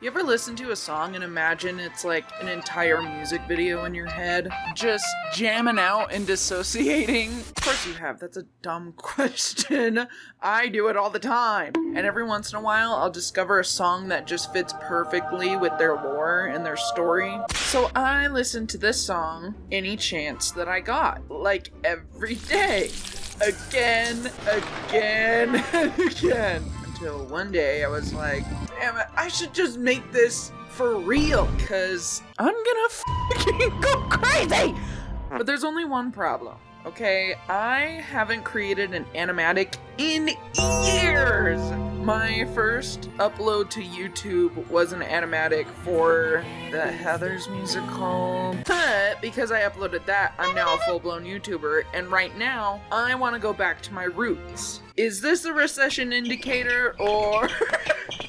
You ever listen to a song and imagine it's like an entire music video in your head? Just jamming out and dissociating? Of course you have. That's a dumb question. I do it all the time. And every once in a while, I'll discover a song that just fits perfectly with their lore and their story. So I listen to this song any chance that I got. Like every day. Again, and again. Until one day I was like, damn it, I should just make this for real, cause I'm gonna fucking go crazy! But there's only one problem, okay? I haven't created an animatic in years! My first upload to YouTube was an animatic for the Heathers musical. But because I uploaded that, I'm now a full-blown YouTuber, and right now, I want to go back to my roots. Is this a recession indicator, or...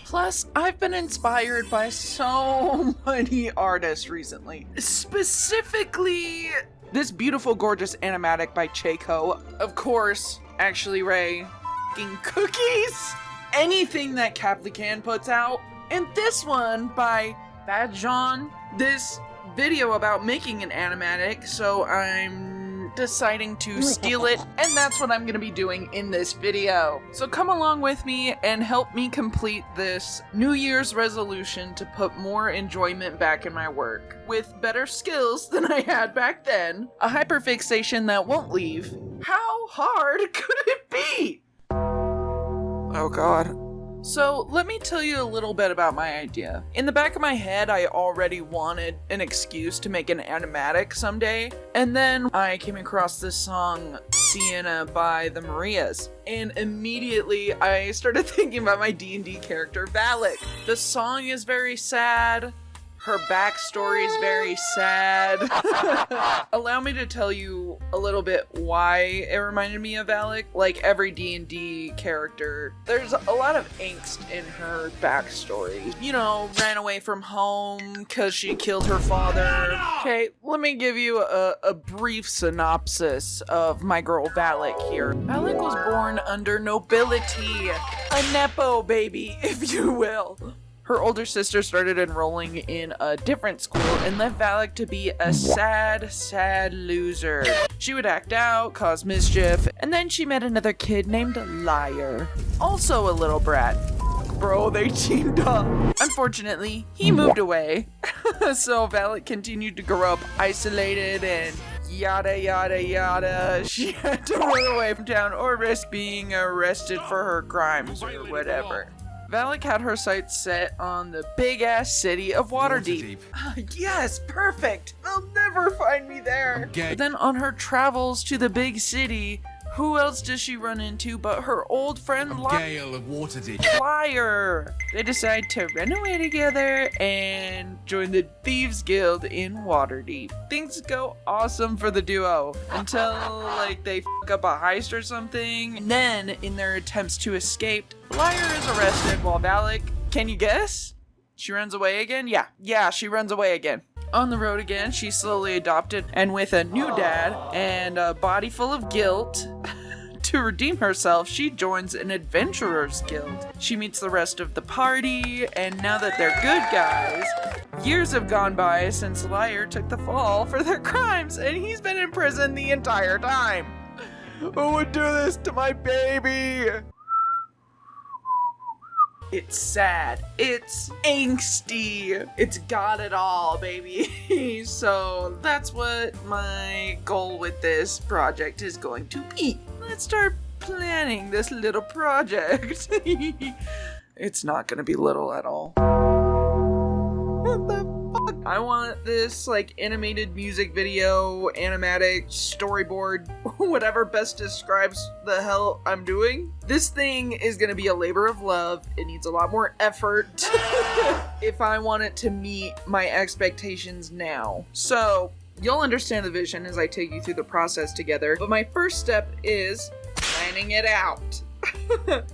Plus, I've been inspired by so many artists recently. Specifically, this beautiful, gorgeous animatic by Cheiko. Of course, Actually Ray, f***ing Cookies, anything that Caplican puts out, and this one by Bad John. This video about making an animatic, so I'm deciding to steal it, and that's what I'm gonna be doing in this video. So come along with me and help me complete this New Year's resolution to put more enjoyment back in my work. With better skills than I had back then, a hyperfixation that won't leave. How hard could it be? Oh god. So, let me tell you a little bit about my idea. In the back of my head, I already wanted an excuse to make an animatic someday, and then I came across this song, Sienna by the Marias, and immediately I started thinking about my D&D character, Valak. The song is very sad. Her backstory is very sad. Allow me to tell you a little bit why it reminded me of Valak. Like every D&D character, there's a lot of angst in her backstory. You know, ran away from home because she killed her father. Okay, let me give you a brief synopsis of my girl Valak here. Valak was born under nobility. A nepo baby, if you will. Her older sister started enrolling in a different school and left Valak to be a sad loser. She would act out, cause mischief, and then she met another kid named Liar. Also a little brat. Bro, they teamed up. Unfortunately, he moved away. So Valak continued to grow up isolated and yada yada yada. She had to run away from town or risk being arrested for her crimes or whatever. Valak had her sights set on the big-ass city of Waterdeep. Yes, perfect! They'll never find me there! But then on her travels to the big city, who else does she run into but her old friend Gale of Waterdeep. Liar! They decide to run away together and join the Thieves Guild in Waterdeep. Things go awesome for the duo until, like, they fuck up a heist or something. And then, in their attempts to escape, Liar is arrested while Valak, can you guess? She runs away again? Yeah, she runs away again. On the road again, she's slowly adopted, and with a new dad and a body full of guilt, to redeem herself, she joins an adventurers guild. She meets the rest of the party, and now that they're good guys, years have gone by since Liar took the fall for their crimes, and he's been in prison the entire time. Who would do this to my baby? It's sad. It's angsty. It's got it all, baby. So that's what my goal with this project is going to be. Let's start planning this little project. It's not gonna be little at all. What the fuck? I want this, like, animated music video, animatic, storyboard, whatever best describes the hell I'm doing. This thing is gonna be a labor of love. It needs a lot more effort if I want it to meet my expectations now. So, you'll understand the vision as I take you through the process together, but my first step is planning it out.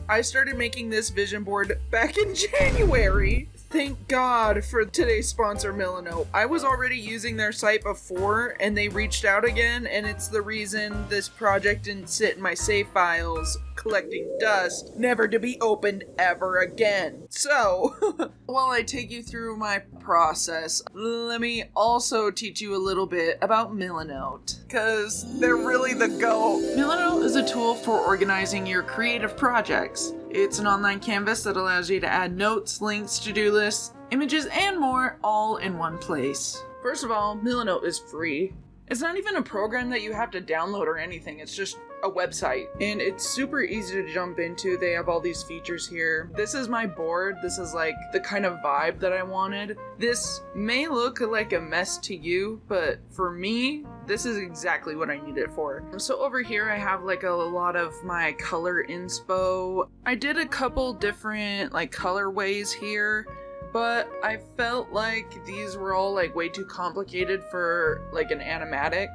I started making this vision board back in January, Thank God for today's sponsor, Millanote. I was already using their site before, and they reached out again, and it's the reason this project didn't sit in my save files, collecting dust, never to be opened ever again. So, while I take you through my process, let me also teach you a little bit about Millanote, because they're really the GOAT. Millanote is a tool for organizing your creative projects. It's an online canvas that allows you to add notes, links, to-do lists, images, and more all in one place. First of all, Millanote is free. It's not even a program that you have to download or anything, it's just a website. And it's super easy to jump into. They have all these features here. This is my board. This is like the kind of vibe that I wanted. This may look like a mess to you, but for me, this is exactly what I need it for. So over here I have like a lot of my color inspo. I did a couple different like colorways here, but I felt like these were all like way too complicated for like an animatic.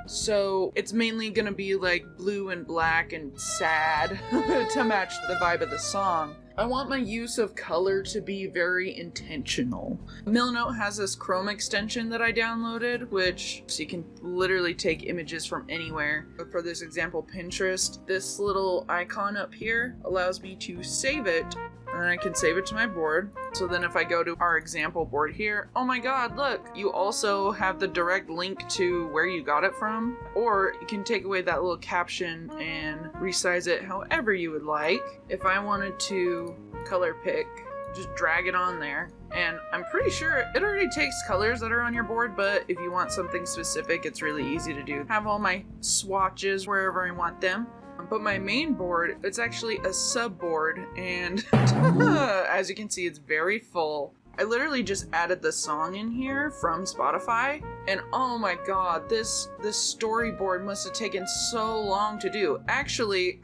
So it's mainly gonna be like blue and black and sad to match the vibe of the song. I want my use of color to be very intentional. Millanote has this Chrome extension that I downloaded, which so you can literally take images from anywhere. For this example, Pinterest, this little icon up here allows me to save it, and I can save it to my board. So then if I go to our example board here, oh my god, look, you also have the direct link to where you got it from, or you can take away that little caption and resize it however you would like. If I wanted to color pick, just drag it on there, and I'm pretty sure it already takes colors that are on your board, but if you want something specific, it's really easy to do. Have all my swatches wherever I want them. But my main board, it's actually a sub board, and as you can see, it's very full. I literally just added the song in here from Spotify, and oh my god, this storyboard must have taken so long to do. Actually,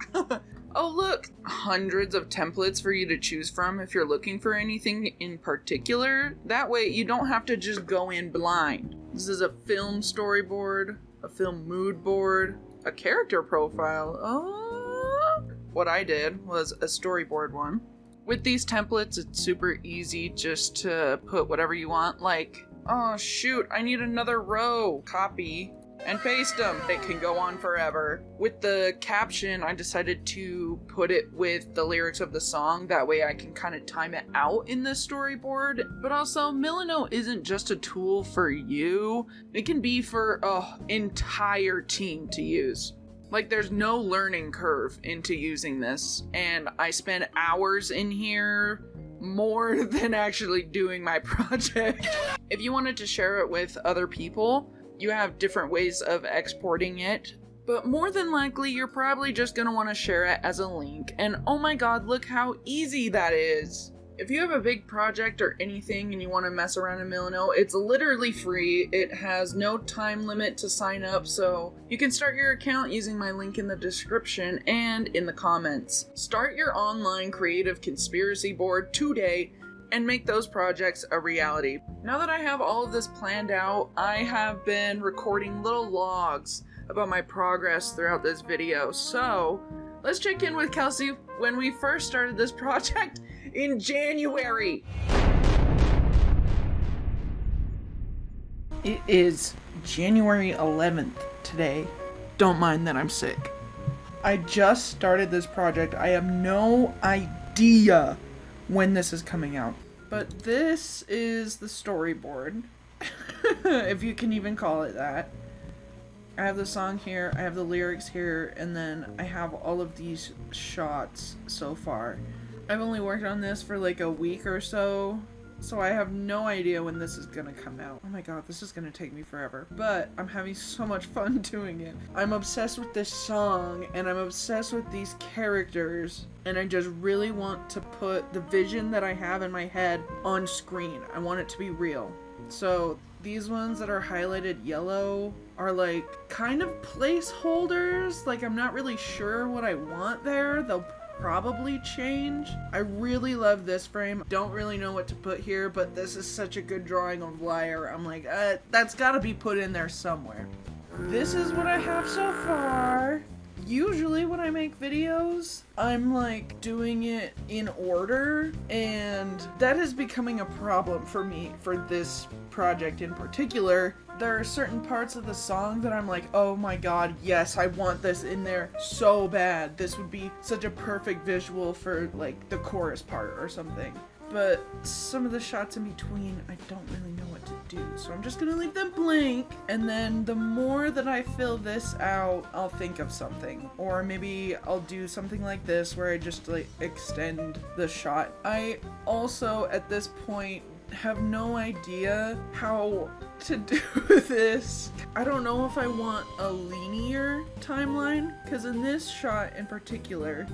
oh look, hundreds of templates for you to choose from if you're looking for anything in particular. That way you don't have to just go in blind. This is a film storyboard, a film mood board, a character profile. Oh, what I did was a storyboard one. With these templates, it's super easy just to put whatever you want, like, oh shoot, I need another row. Copy and paste them. It can go on forever. With the caption, I decided to put it with the lyrics of the song. That way I can kind of time it out in the storyboard. But also, Millanote isn't just a tool for you. It can be for an entire team to use. Like, there's no learning curve into using this, and I spend hours in here, more than actually doing my project. If you wanted to share it with other people, you have different ways of exporting it, but more than likely you're probably just going to want to share it as a link, and oh my god, look how easy that is. If you have a big project or anything and you want to mess around in Millanote, it's literally free. It has no time limit to sign up, so you can start your account using my link in the description and in the comments. Start your online creative conspiracy board today and make those projects a reality. Now that I have all of this planned out, I have been recording little logs about my progress throughout this video. So let's check in with Kelsey when we first started this project in January. It is January 11th today. Don't mind that I'm sick. I just started this project. I have no idea when this is coming out. But this is the storyboard, if you can even call it that. I have the song here, I have the lyrics here, and then I have all of these shots so far. I've only worked on this for like a week or so, so I have no idea when this is gonna come out. Oh my god, this is gonna take me forever. But I'm having so much fun doing it. I'm obsessed with this song, and I'm obsessed with these characters, and I just really want to put the vision that I have in my head on screen. I want it to be real. So these ones that are highlighted yellow are like kind of placeholders. Like, I'm not really sure what I want there. They'll probably change. I really love this frame. Don't really know what to put here, but this is such a good drawing of Liar. I'm like, that's gotta be put in there somewhere. This is what I have so far. usually when I make videos, I'm like doing it in order, and that is becoming a problem for me for this project in particular. There are certain parts of the song that I'm like, oh my god, yes, I want this in there so bad. This would be such a perfect visual for like the chorus part or something. But some of the shots in between, I don't really know what to do. So I'm just gonna leave them blank. And then the more that I fill this out, I'll think of something. Or maybe I'll do something like this where I just like extend the shot. I also, at this point, have no idea how to do this. I don't know if I want a linear timeline, because in this shot in particular,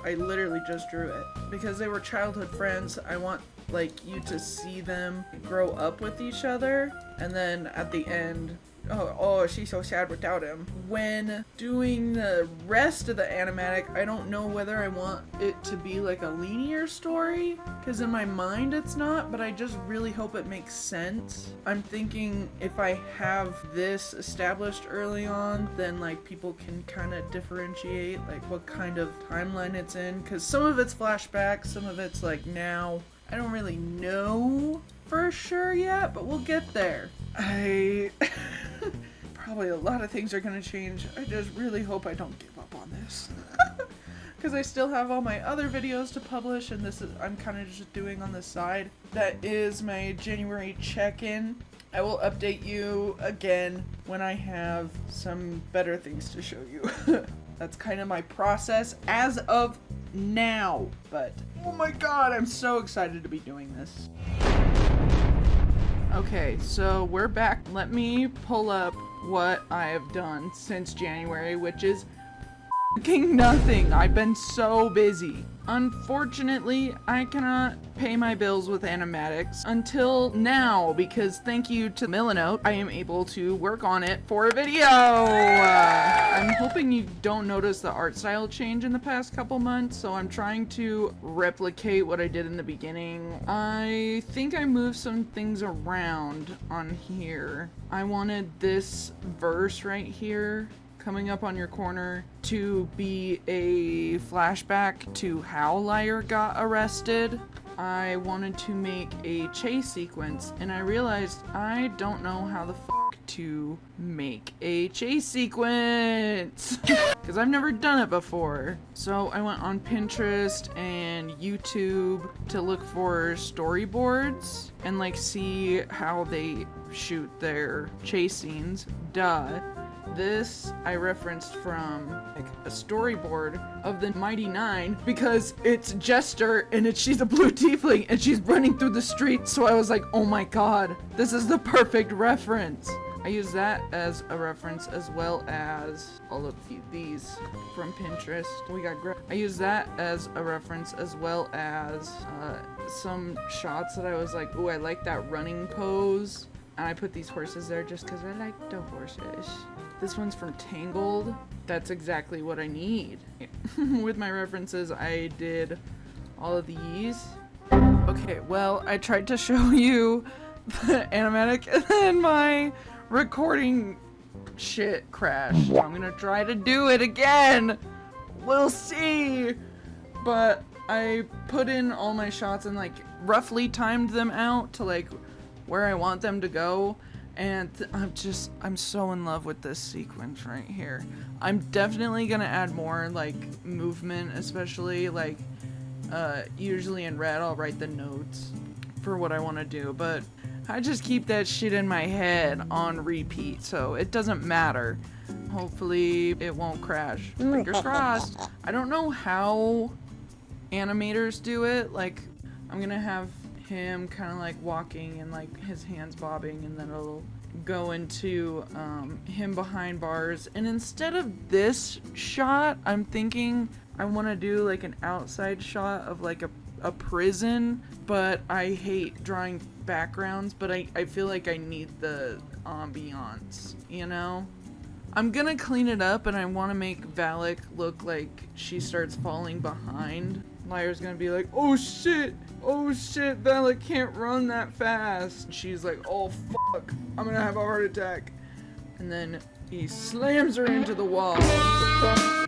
I literally just drew it. Because they were childhood friends, I want like you to see them grow up with each other, and then at the end, oh, she's so sad without him. When doing the rest of the animatic, I don't know whether I want it to be like a linear story, because in my mind it's not, but I just really hope it makes sense. I'm thinking if I have this established early on, then like people can kind of differentiate like what kind of timeline it's in, because some of it's flashback, some of it's like now. I don't really know for sure yet, but we'll get there. Probably a lot of things are gonna change. I just really hope I don't give up on this. Because I still have all my other videos to publish, and this is I'm kind of just doing on the side. That is my January check-in. I will update you again when I have some better things to show you. That's kind of my process as of now. But oh my god, I'm so excited to be doing this. Okay, so we're back. Let me pull up what I have done since January, which is fucking nothing. I've been so busy. Unfortunately, I cannot pay my bills with animatics until now, because thank you to Millanote, I am able to work on it for a video. I'm hoping you don't notice the art style change in the past couple months, so I'm trying to replicate what I did in the beginning. I think I moved some things around on here. I wanted this verse right here coming up on your corner to be a flashback to how Liar got arrested. I wanted to make a chase sequence, and I realized I don't know how the fuck to make a chase sequence because I've never done it before. So I went on Pinterest and YouTube to look for storyboards and like see how they shoot their chase scenes. Duh. This I referenced from like a storyboard of the Mighty Nine, because it's Jester and she's a blue tiefling and she's running through the street, so I was like, oh my god, this is the perfect reference. I use that as a reference, as well as all of these from Pinterest. I use that as a reference, as well as some shots that I was like, ooh, I like that running pose. And I put these horses there just because I like the horses. This one's from Tangled. That's exactly what I need. With my references, I did all of these. Okay, well, I tried to show you the animatic and then my recording shit crashed. I'm gonna try to do it again. We'll see. But I put in all my shots and like roughly timed them out to like where I want them to go, and I'm so in love with this sequence right here. I'm definitely gonna add more like movement, especially like usually in red I'll write the notes for what I want to do, but I just keep that shit in my head on repeat, so it doesn't matter. Hopefully it won't crash. Fingers crossed. I don't know how animators do it. Like, I'm gonna have him kind of like walking and like his hands bobbing, and then it'll go into him behind bars. And instead of this shot, I'm thinking I want to do like an outside shot of like a prison, but I hate drawing backgrounds, but I feel like I need the ambiance, you know? I'm gonna clean it up, and I want to make Valak look like she starts falling behind. Liar's gonna be like, oh shit, Valak can't run that fast. She's like, oh fuck, I'm gonna have a heart attack. And then He slams her into the wall.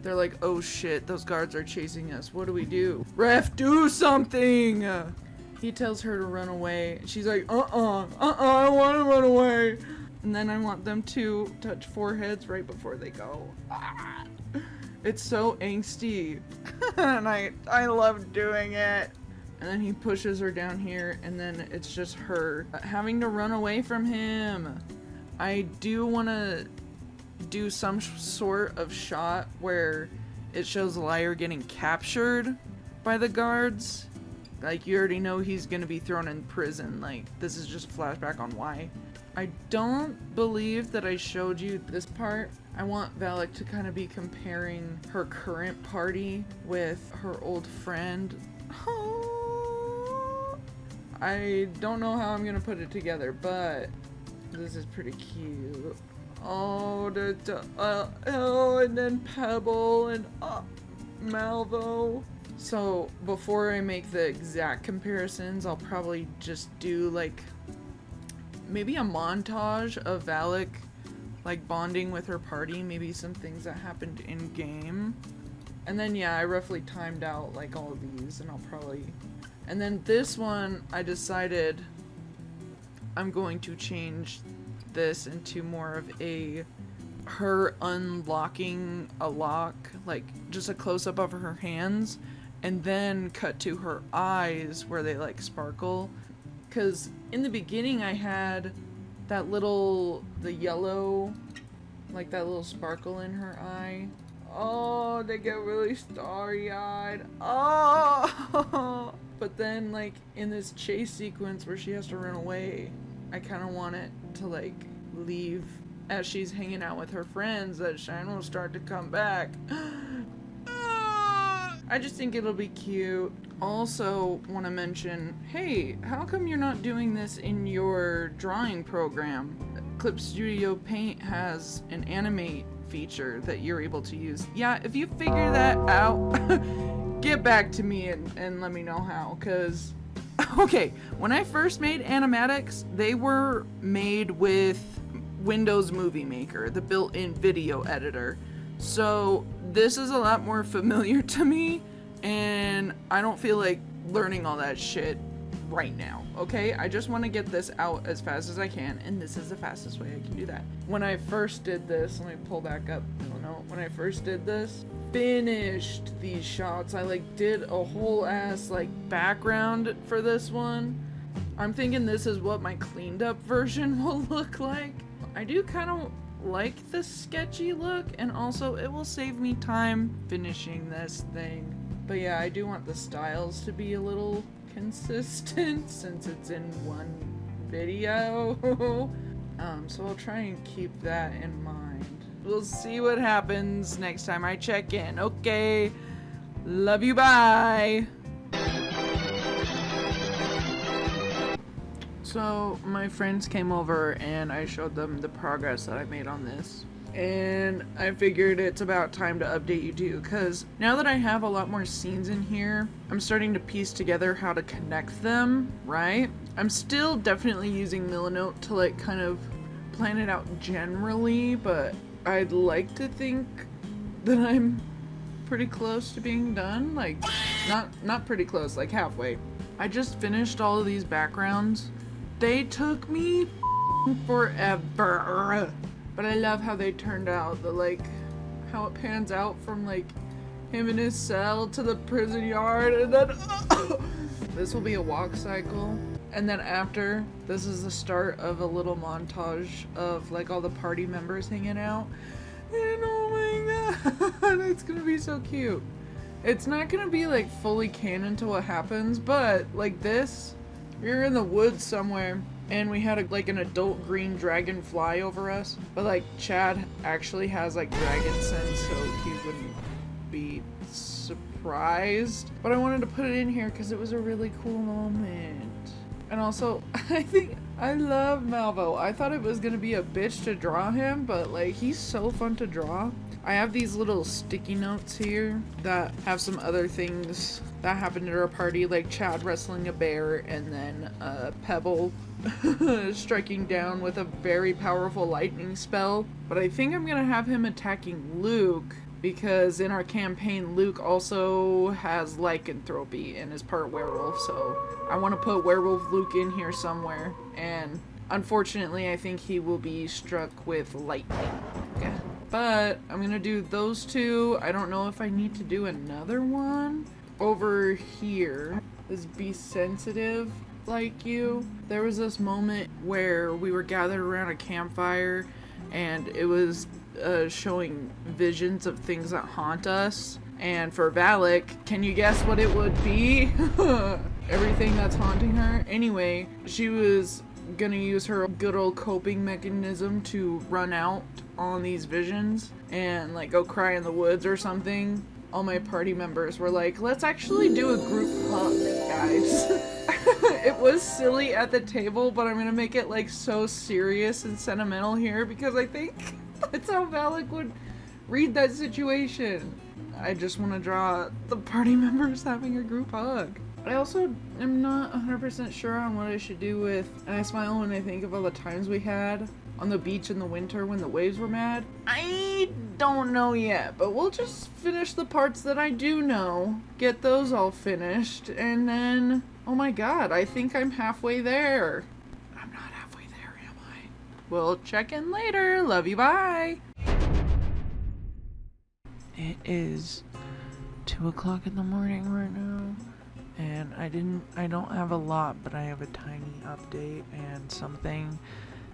They're like, oh shit, those guards are chasing us. What do we do? Ref, do something! He tells her to run away. She's like, I don't want to run away. And then I want them to touch foreheads right before they go. It's so angsty. And I love doing it. And then he pushes her down here, and then it's just her having to run away from him. I do want to do some sort of shot where it shows Liar getting captured by the guards. Like, you already know he's gonna be thrown in prison. Like, this is just a flashback on why. I don't believe that I showed you this part. I want Valak to kind of be comparing her current party with her old friend. I don't know how I'm gonna put it together, but this is pretty cute. Oh, and then Pebble and Malvo. So before I make the exact comparisons, I'll probably just do like maybe a montage of Valak like bonding with her party, maybe some things that happened in game. And then yeah, I roughly timed out like all of these, and I'll probably, and then this one I decided I'm going to change this into more of a her unlocking a lock, like just a close-up of her hands, and then cut to her eyes where they like sparkle. Because in the beginning I had that little, the yellow, like that little sparkle in her eye. Oh, they get really starry-eyed. Oh! But then like in this chase sequence where she has to run away, I kind of want it to like leave as she's hanging out with her friends, that Shine will start to come back. I just think it'll be cute. Also want to mention, hey, how come you're not doing this in your drawing program? Clip Studio Paint has an animate feature that you're able to use. Yeah, if you figure that out, get back to me and let me know how, because okay, when I first made animatics, they were made with Windows Movie Maker, the built-in video editor. So this is a lot more familiar to me, and I don't feel like learning all that shit right now, okay? I just want to get this out as fast as I can, and this is the fastest way I can do that. When I first did this, let me pull back up. When I first did this, finished these shots, I like did a whole ass like background for this one. I'm thinking this is what my cleaned up version will look like. I do kind of like the sketchy look, and also it will save me time finishing this thing. But yeah, I do want the styles to be a little consistent since it's in one video. So I'll try and keep that in mind. We'll see what happens next time I check in. Okay, love you, bye. So my friends came over and I showed them the progress that I made on this. And I figured it's about time to update you too, because now that I have a lot more scenes in here, I'm starting to piece together how to connect them, right? I'm still definitely using Millanote to like kind of plan it out generally, but I'd like to think that I'm pretty close to being done. Like, not pretty close, like halfway. I just finished all of these backgrounds. They took me forever. But I love how they turned out, the like, how it pans out from like him in his cell to the prison yard, and then this will be a walk cycle. And then after, this is the start of a little montage of like all the party members hanging out. And oh my god, it's gonna be so cute. It's not gonna be like fully canon to what happens, but like this, we're in the woods somewhere, and we had like an adult green dragon fly over us, but like Chad actually has like dragon sense, so he wouldn't be surprised. But I wanted to put it in here because it was a really cool moment. And also, I think I love Malvo. I thought it was gonna be a bitch to draw him, but like he's so fun to draw. I have these little sticky notes here that have some other things that happened at our party, like Chad wrestling a bear and then Pebble striking down with a very powerful lightning spell. But I think I'm gonna have him attacking Luke, because in our campaign Luke also has lycanthropy and is part werewolf, so I want to put werewolf Luke in here somewhere, and unfortunately I think he will be struck with lightning. Yeah. But I'm gonna do those two. I don't know if I need to do another one. Over here is be sensitive like you. There was this moment where we were gathered around a campfire and it was showing visions of things that haunt us. And for Valak, can you guess what it would be? Everything that's haunting her. Anyway, she was gonna use her good old coping mechanism to run out on these visions and like go cry in the woods or something. All my party members were like, let's actually do a group hug, guys. It was silly at the table, but I'm gonna make it like so serious and sentimental here because I think that's how Valak would read that situation. I just want to draw the party members having a group hug. I also am not 100% sure on what I should do with, and I smile when I think of all the times we had on the beach in the winter when the waves were mad. I don't know yet, but we'll just finish the parts that I do know, get those all finished, and then, oh my god, I think I'm halfway there. I'm not halfway there, am I? We'll check in later. Love you, bye. It is 2 o'clock in the morning right now. And I don't have a lot, but I have a tiny update and something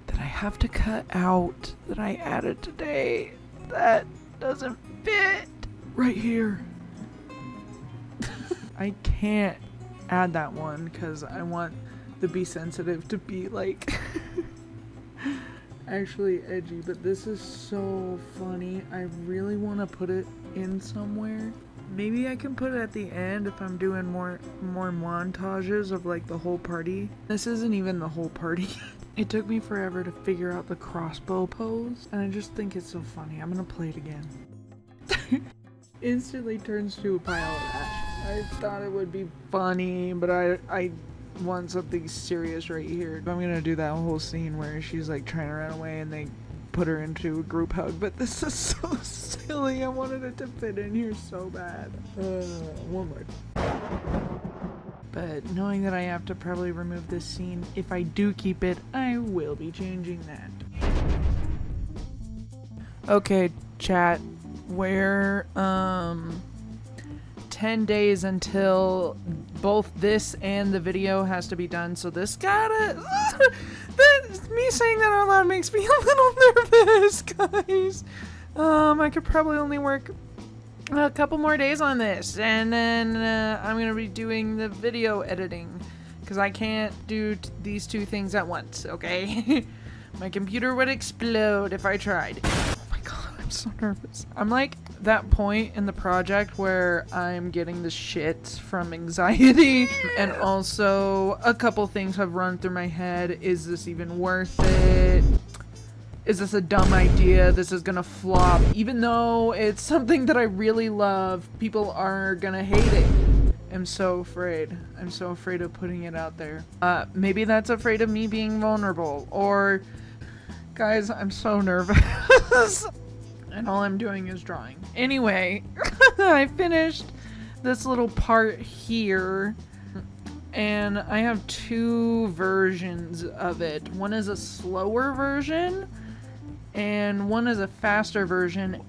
that I have to cut out that I added today that doesn't fit right here. I can't add that one because I want the Be Sensitive to be like actually edgy, but this is so funny. I really want to put it in somewhere. Maybe I can put it at the end if I'm doing more montages of like the whole party. This isn't even the whole party. It took me forever to figure out the crossbow pose, and I just think it's so funny. I'm gonna play it again. Instantly turns to a pile of ash. I thought it would be funny, but I want something serious right here. I'm gonna do that whole scene where she's like trying to run away and they put her into a group hug, but this is so silly. I wanted it to fit in here so bad. One more. But knowing that I have to probably remove this scene, if I do keep it, I will be changing that. Okay, chat. We're 10 days until both this and the video has to be done, so this gotta me saying that out loud makes me a little nervous, guys. I could probably only work a couple more days on this, and then I'm gonna be doing the video editing because I can't do these two things at once, okay? My computer would explode if I tried. Oh my god, I'm so nervous. I'm like that point in the project where I'm getting the shits from anxiety, and also a couple things have run through my head. Is this even worth it? Is this a dumb idea? This is gonna flop. Even though it's something that I really love, people are gonna hate it. I'm so afraid. I'm so afraid of putting it out there. Maybe that's afraid of me being vulnerable, or guys, I'm so nervous. And all I'm doing is drawing. Anyway, I finished this little part here, and I have two versions of it. One is a slower version, and one is a faster version.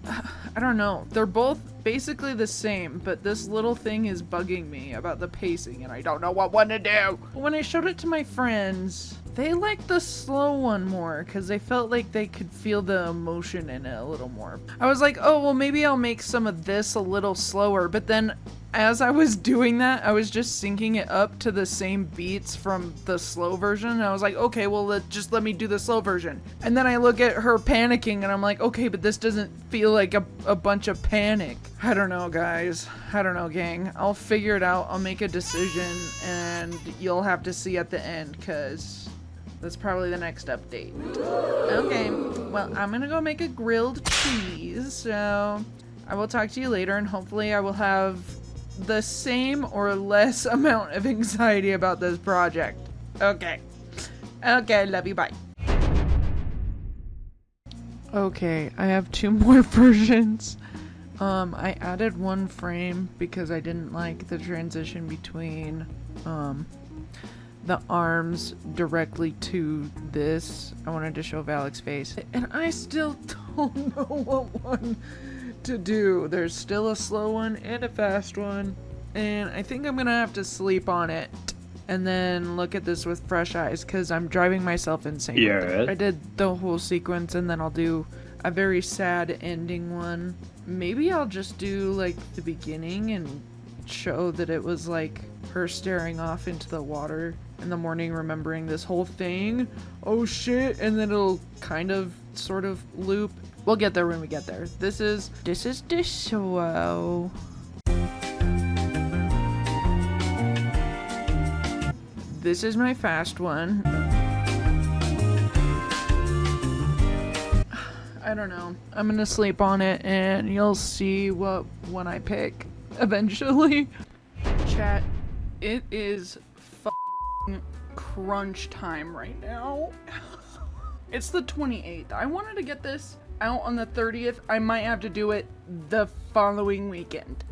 I don't know. They're both basically the same, but this little thing is bugging me about the pacing, and I don't know what one to do. When I showed it to my friends, they liked the slow one more because they felt like they could feel the emotion in it a little more. I was like, oh, well, maybe I'll make some of this a little slower, but then as I was doing that, I was just syncing it up to the same beats from the slow version, and I was like, okay, well, just let me do the slow version. And then I look at her panicking, and I'm like, okay, but this doesn't feel like a bunch of panic. I don't know, guys. I don't know, gang. I'll figure it out. I'll make a decision, and you'll have to see at the end, because That's probably the next update. Okay, well, I'm gonna go make a grilled cheese, so I will talk to you later, and hopefully I will have the same or less amount of anxiety about this project. Okay. Okay, love you, bye. Okay, I have 2 more versions. I added 1 frame because I didn't like the transition between, the arms directly to this. I wanted to show Valak's face. And I still don't know what one to do. There's still a slow one and a fast one. And I think I'm gonna have to sleep on it and then look at this with fresh eyes because I'm driving myself insane. Yeah. I did the whole sequence and then I'll do a very sad ending one. Maybe I'll just do like the beginning and show that it was like her staring off into the water in the morning, remembering this whole thing. Oh shit, and then it'll kind of sort of loop. We'll get there when we get there. This is the show. This is my fast one. I don't know. I'm gonna sleep on it and you'll see what one I pick eventually. Chat, it is f***ing crunch time right now. It's the 28th. I wanted to get this out on the 30th. I might have to do it the following weekend.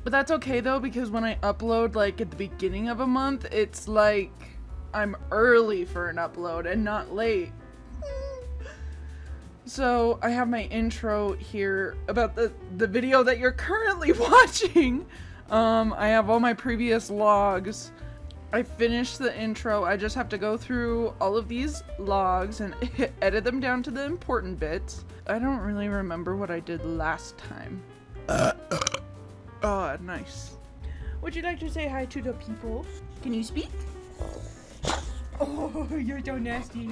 But that's okay though, because when I upload like at the beginning of a month, it's like I'm early for an upload and not late. So I have my intro here about the video that you're currently watching. I have all my previous logs. I finished the intro. I just have to go through all of these logs and edit them down to the important bits. I don't really remember what I did last time. Oh, nice. Would you like to say hi to the people? Can you speak? Oh, you're so nasty.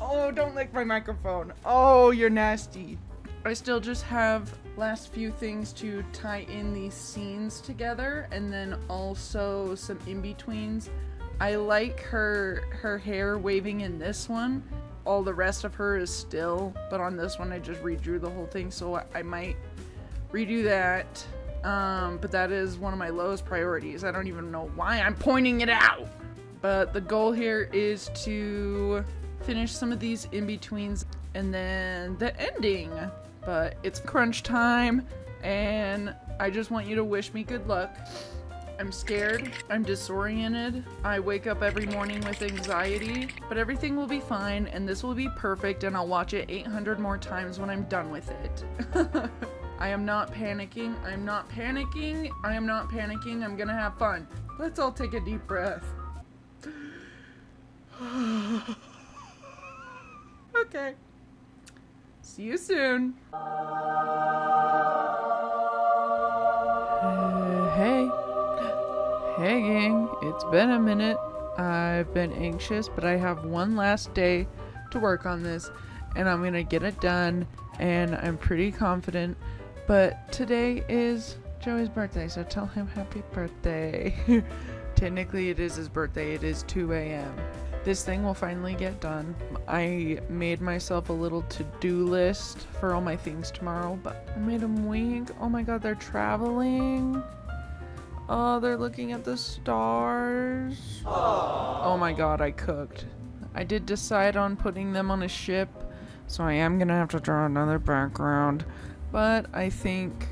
Oh, don't lick my microphone. Oh, you're nasty. I still just have last few things to tie in these scenes together, and then also some in-betweens. I like her hair waving in this one. All the rest of her is still, but on this one I just redrew the whole thing, so I might redo that. But that is one of my lowest priorities. I don't even know why I'm pointing it out. But the goal here is to finish some of these in-betweens and then the ending. But it's crunch time and I just want you to wish me good luck. I'm scared, I'm disoriented, I wake up every morning with anxiety, but everything will be fine and this will be perfect and I'll watch it 800 more times when I'm done with it. I am not panicking, I'm not panicking, I am not panicking, I'm gonna have fun. Let's all take a deep breath. Okay. See you soon. Hey. Hey gang, it's been a minute. I've been anxious, but I have one last day to work on this and I'm gonna get it done and I'm pretty confident. But today is Joey's birthday, so tell him happy birthday. Technically it is his birthday, it is 2 a.m. This thing will finally get done. I made myself a little to-do list for all my things tomorrow, but I made them wink. Oh my god, they're traveling. Oh, they're looking at the stars. Aww. Oh my god, I cooked. I did decide on putting them on a ship, so I am gonna have to draw another background. But I think...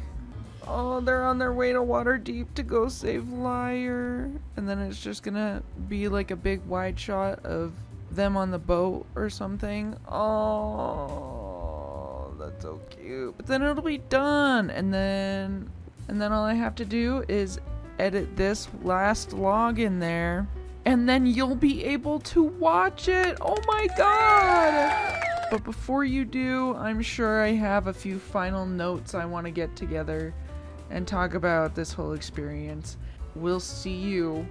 Oh, they're on their way to Waterdeep to go save Lyre. And then it's just gonna be like a big wide shot of them on the boat or something. Oh, that's so cute. But then it'll be done. And then all I have to do is edit this last log in there. And then you'll be able to watch it. Oh my god. But before you do, I'm sure I have a few final notes I want to get together and talk about this whole experience. We'll see you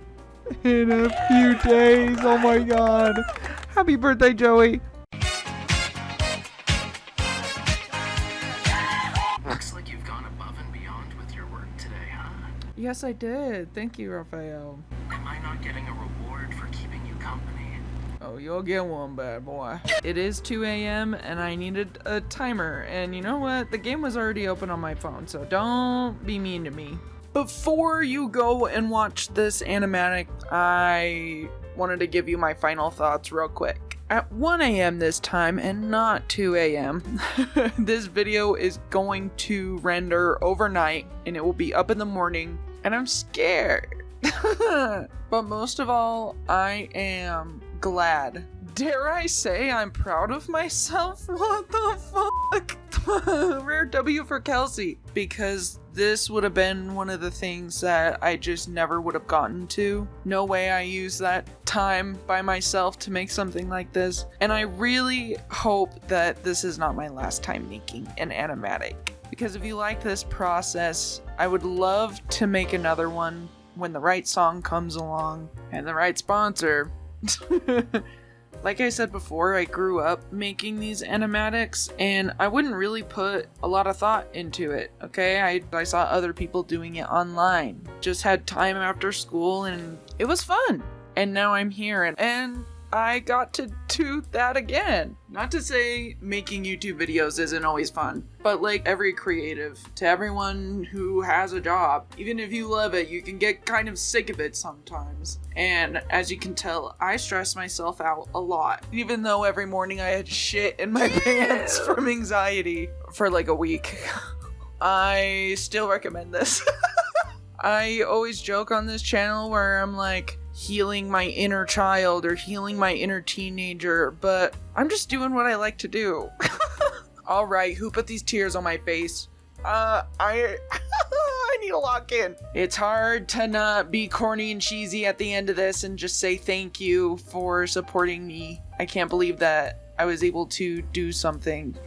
in a few days. Oh my god. Happy birthday, Joey. Looks like you've gone above and beyond with your work today, huh? Yes, I did. Thank you, Raphael. Am I not getting a reward for keeping you company? Oh, you'll get one, bad boy. It is 2 a.m. and I needed a timer, and you know what? The game was already open on my phone, so don't be mean to me. Before you go and watch this animatic, I wanted to give you my final thoughts real quick. At 1 a.m. this time and not 2 a.m. this video is going to render overnight and it will be up in the morning, and I'm scared. But most of all, I am glad. Dare I say I'm proud of myself? What the fuck? Rare W for Kelsey. Because this would have been one of the things that I just never would have gotten to. No way I use that time by myself to make something like this. And I really hope that this is not my last time making an animatic. Because if you like this process, I would love to make another one when the right song comes along and the right sponsor. Like I said before, I grew up making these animatics and I wouldn't really put a lot of thought into it, okay? I saw other people doing it online. Just had time after school and it was fun. And now I'm here and I got to do that again. Not to say making YouTube videos isn't always fun, but like every creative, to everyone who has a job, even if you love it, you can get kind of sick of it sometimes. And as you can tell, I stress myself out a lot. Even though every morning I had shit in my pants from anxiety for like a week. I still recommend this. I always joke on this channel where I'm like, healing my inner child or healing my inner teenager, but I'm just doing what I like to do. Alright, who put these tears on my face? I need to lock in. It's hard to not be corny and cheesy at the end of this and just say thank you for supporting me. I can't believe that I was able to do something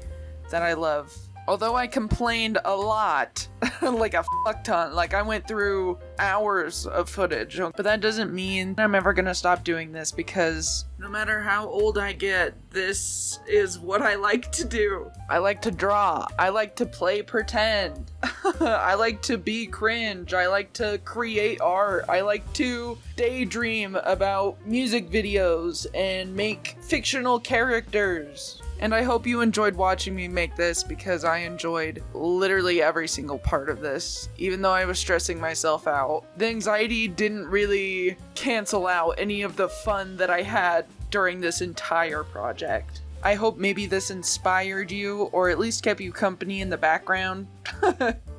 that I love. Although I complained a lot, like a fuck ton, like I went through hours of footage, but that doesn't mean I'm ever gonna stop doing this, because no matter how old I get, this is what I like to do. I like to draw. I like to play pretend. I like to be cringe. I like to create art. I like to daydream about music videos and make fictional characters. And I hope you enjoyed watching me make this, because I enjoyed literally every single part of this. Even though I was stressing myself out, the anxiety didn't really cancel out any of the fun that I had during this entire project. I hope maybe this inspired you, or at least kept you company in the background.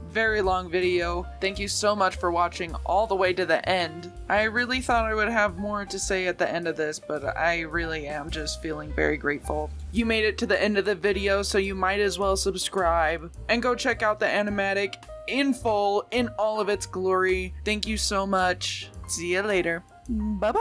Very long video. Thank you so much for watching all the way to the end. I really thought I would have more to say at the end of this, but I really am just feeling very grateful. You made it to the end of the video, so you might as well subscribe and go check out the animatic in full, in all of its glory. Thank you so much. See you later. Bye-bye.